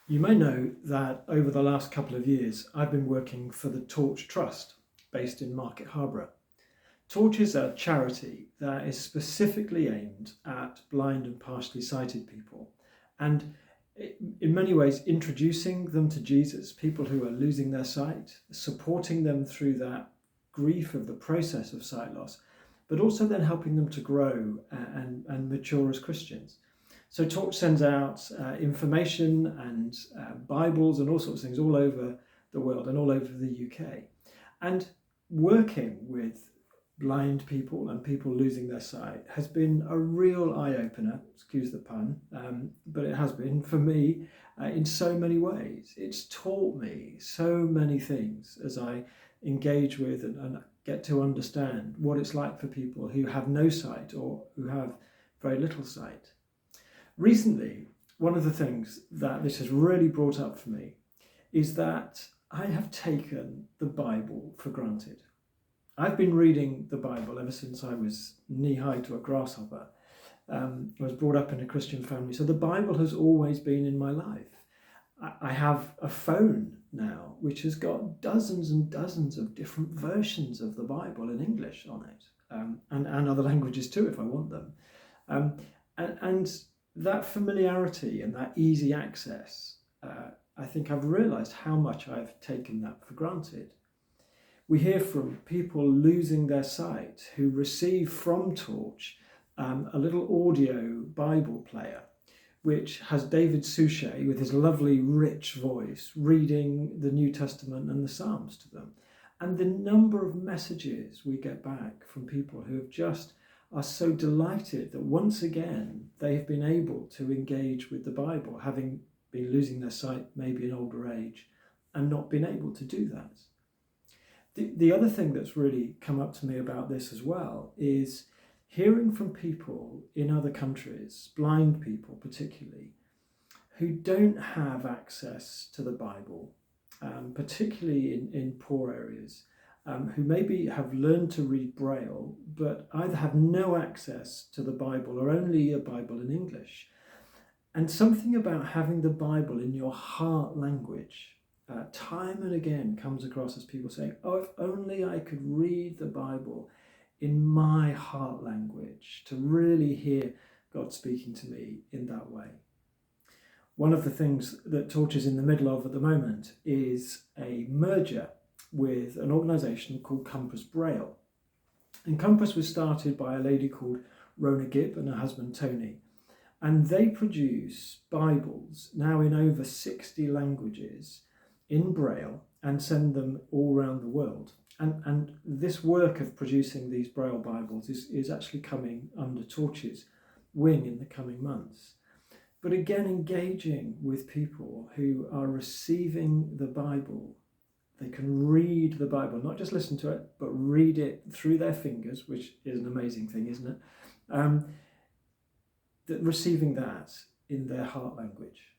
You may know that over the last couple of years, I've been working for the Torch Trust, based in Market Harborough. Torch is a charity that is specifically aimed at blind and partially sighted people, and in many ways introducing them to Jesus, people who are losing their sight, supporting them through that grief of the process of sight loss, but also then helping them to grow and mature as Christians. So Torch sends out information and Bibles and all sorts of things all over the world and all over the UK. And working with blind people and people losing their sight has been a real eye-opener, excuse the pun, but it has been for me in so many ways. It's taught me so many things as I engage with and get to understand what it's like for people who have no sight or who have very little sight. Recently, one of the things that this has really brought up for me is that I have taken the Bible for granted. I've been reading the Bible ever since I was knee-high to a grasshopper. I was brought up in a Christian family, so the Bible has always been in my life. I have a phone now which has got dozens and dozens of different versions of the Bible in English on it, and other languages too if I want them. And that familiarity and that easy access, I think I've realised how much I've taken that for granted. We hear from people losing their sight who receive from Torch a little audio Bible player, which has David Suchet with his lovely rich voice reading the New Testament and the Psalms to them. And the number of messages we get back from people who have just are so delighted that once again they've been able to engage with the Bible, having been losing their sight maybe in older age and not been able to do that. The other thing that's really come up to me about this as well is hearing from people in other countries, blind people particularly, who don't have access to the Bible, particularly in poor areas, who maybe have learned to read Braille, but either have no access to the Bible or only a Bible in English. And something about having the Bible in your heart language, time and again comes across as people saying, oh, if only I could read the Bible in my heart language to really hear God speaking to me in that way. One of the things that Torch is in the middle of at the moment is a merger with an organisation called Compass Braille. And Compass was started by a lady called Rona Gibb and her husband Tony. And they produce Bibles now in over 60 languages in Braille and send them all around the world. And this work of producing these Braille Bibles is actually coming under Torch's wing in the coming months. But again, engaging with people who are receiving the Bible. They can read the Bible, not just listen to it, but read it through their fingers, which is an amazing thing, isn't it? Receiving that in their heart language.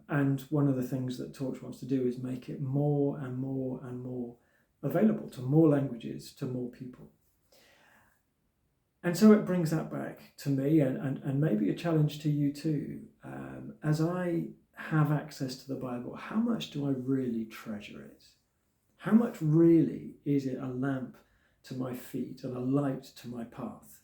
And one of the things that Torch wants to do is make it more and more and more available to more languages, to more people. And so it brings that back to me and maybe a challenge to you too. As I have access to the Bible, how much do I really treasure it? How much really is it a lamp to my feet and a light to my path?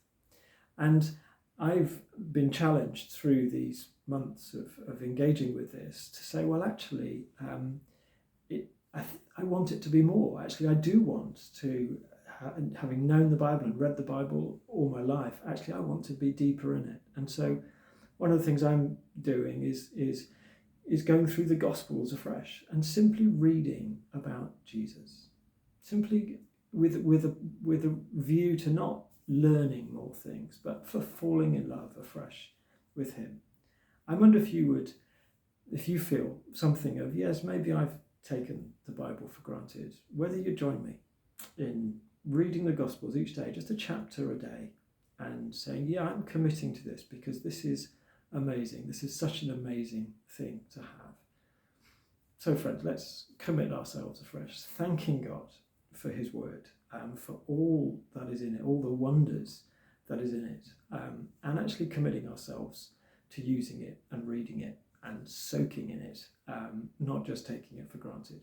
And I've been challenged through these months of engaging with this to say, well, actually, I want it to be more. Actually, I do want to, having known the Bible and read the Bible all my life, actually, I want to be deeper in it. And so one of the things I'm doing is going through the Gospels afresh and simply reading about Jesus, simply with a view to not learning more things, but for falling in love afresh with him. I wonder if you feel something of, yes, maybe I've taken the Bible for granted, whether you join me in reading the Gospels each day, just a chapter a day, and saying, yeah, I'm committing to this because this is amazing. This is such an amazing thing to have. So friends, let's commit ourselves afresh, thanking God for his word, for all that is in it, all the wonders that is in it, and actually committing ourselves to using it and reading it and and soaking in it, not just taking it for granted.